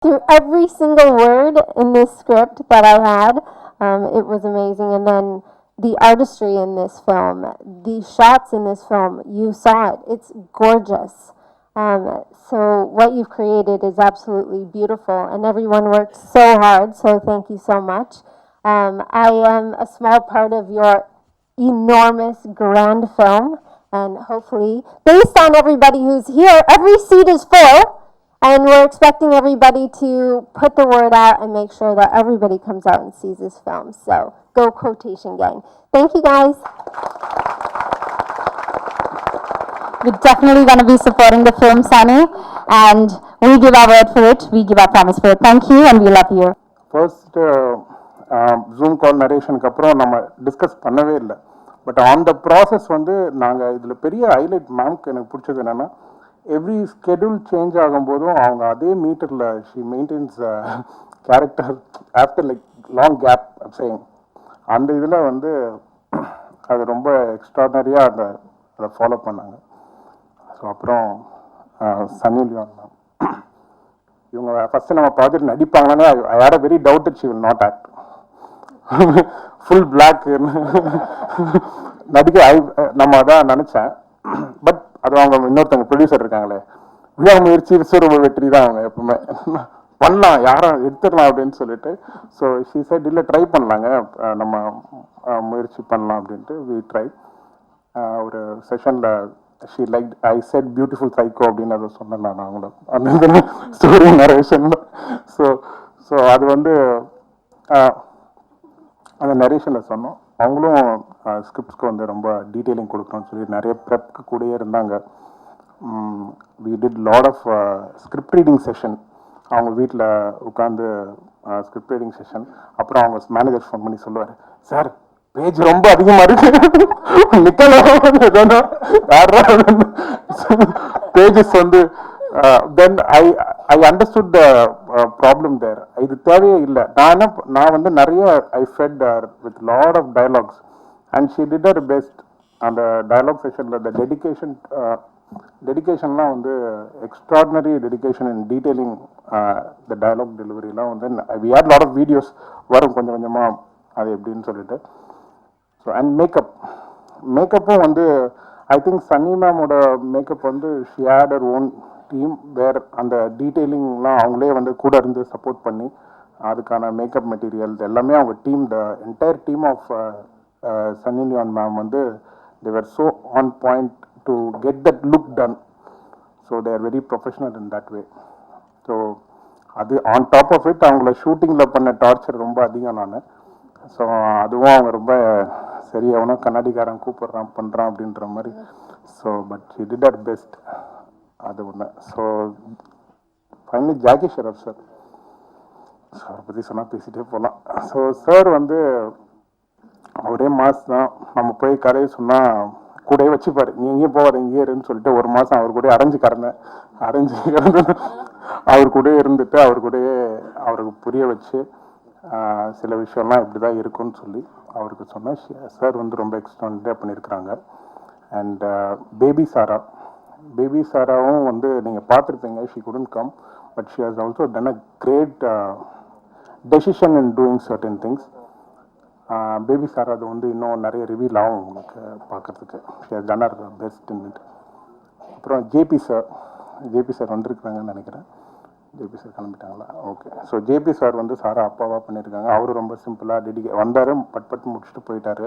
through every single word in this script that I had. It was amazing. And then the artistry in this film, the shots in this film, you saw it. It's gorgeous. So what you've created is absolutely beautiful, and everyone worked so hard. So thank you so much. I am a small part of your enormous grand film, and hopefully, based on everybody who's here, every seat is full, and we're expecting everybody to put the word out and make sure that everybody comes out and sees this film. So go Quotation Gang. Thank you, guys. We're definitely going to be supporting the film, Sunny, and we give our word for it, we give our promise for it. Thank you, and we love you. First Zoom call narrationக்கு அப்புறம் நம்ம discuss பண்ணவே இல்லை. But on the process வந்து நாங்கள் இதில் பெரிய highlight மேம்க்கு எனக்கு பிடிச்சது என்னென்னா, எவ்ரி ஸ்கெடியூல் சேஞ்ச் ஆகும்போதும் அவங்க அதே மீட்டரில் she maintains character after like long gap saying. அந்த இதில் வந்து அது ரொம்ப எக்ஸ்ட்ராடனரியாக அதை ஃபாலோ பண்ணாங்க. ஸோ அப்புறம் சன்னி லியோன் மேம், இவங்க ஃபஸ்ட்டு நம்ம ப்ராஜெக்ட் நடிப்பாங்கன்னு I had a very doubt she will not act. Full black நடிக்க நம்ம அதான் நினச்சேன். பட் அது அவங்க இன்னொருத்தவங்க ப்ரொடியூசர் இருக்காங்களே, விடாமுயற்சி விஸ்வரூப வெற்றி தான் அவங்க எப்பவுமே பண்ணலாம், யாரும் எடுத்துடலாம் அப்படின்னு சொல்லிட்டு. ஸோ ஷி செட் இல்லை ட்ரை பண்ணலாங்க, நம்ம முயற்சி பண்ணலாம் அப்படின்ட்டு வி ட்ரை. ஒரு செஷனில் she like I set beautiful psycho அப்படின்னு அதை சொன்னேன் நான் அவங்கள அந்த ஸ்டோரி நரேஷனில். ஸோ ஸோ அது வந்து அந்த நரேஷனில் சொன்னோம். அவங்களும் ஸ்கிரிப்ட்ஸ்க்கு வந்து ரொம்ப டீட்டெயிலிங் கொடுக்கணும்னு சொல்லி நிறைய ப்ரெப்க்கு கூடயே இருந்தாங்க. We did lot of script reading session. அவங்க வீட்டில் உட்காந்து ஸ்கிரிப்ட் ரீடிங் செஷன். அப்புறம் அவங்க மேனேஜர் ஃபோன் பண்ணி சொல்லுவார், சார் பேஜ் ரொம்ப அதிகமாக இருக்கு, நிக்கலாம் பேஜஸ் வந்து. Then I understood the problem there. இது தேவையே இல்லை. நான் வந்து நிறைய I fed with lot of dialogues and she did her best. அந்த டயலாக் செஷனில் த டெடிக்கேஷன்லாம் வந்து extraordinary dedication in detailing the dialogue டெலிவரிலாம் வந்து we had lot of videos வரும் கொஞ்சம் கொஞ்சமாக அது எப்படின்னு சொல்லிட்டு. ஸோ அண்ட் மேக்கப்பும் வந்து ஐ திங்க் சன்னி மேமோட மேக்கப் வந்து she had her own team where அந்த டீட்டெயிலிங்லாம் அவங்களே வந்து கூட இருந்து சப்போர்ட் பண்ணி அதுக்கான மேக்கப் மெட்டீரியல் எல்லாமே அவங்க team, the entire team of Sunny Leone ma'am வந்து they were so on point to get that look done. So they are very professional in that way. So அது on top of it அவங்கள ஷூட்டிங்கில் பண்ண torture ரொம்ப அதிகம் நான். ஸோ அதுவும் அவங்க ரொம்ப சரி அவனா கண்ணாடிக்காரன் கூப்பிட்றான் பண்ணுறான் அப்படின்ற மாதிரி. So but she did her best, அது ஒன்று. So finally Jackie Shroff sir, sir பற்றி சொன்னால் பேசிகிட்டே போகலாம். ஸோ சார் வந்து ஒரே மாதம் தான் நம்ம போய் கரையை சொன்னால் கூடயே வச்சுப்பார், நீ எங்கேயும் போவார் இங்கேயே இருன்னு சொல்லிட்டு ஒரு மாதம் அவர் கூட அரைஞ்சு கறந்து அவர் கூட இருந்துட்டு அவர் கூடயே அவருக்கு புரிய வச்சு சில விஷயம்லாம் இப்படி தான் இருக்குன்னு சொல்லி அவருக்கு சொன்னேன். சார் வந்து ரொம்ப எக்ஸ்ட்ராடினரியாக பண்ணியிருக்கிறாங்க. அண்ட் பேபி சாராவும் வந்து நீங்கள் பார்த்துருப்பீங்க, she couldn't come but she has also done a great decision in doing certain things. Baby sir அது வந்து இன்னும் நிறைய ரிவீல் ஆகும் உங்களுக்கு பார்க்குறதுக்கு. She has done her best in it. அப்புறம் ஜேபி சார் வந்திருக்கிறாங்கன்னு நினைக்கிறேன். ஜேபி சார் கிளம்பிட்டாங்களா? ஓகே. ஸோ ஜேபி சார் வந்து சாரா அப்பாவாக பண்ணியிருக்காங்க. அவரும் ரொம்ப சிம்பிளாக வந்தார், பட் முடிச்சுட்டு போயிட்டார்.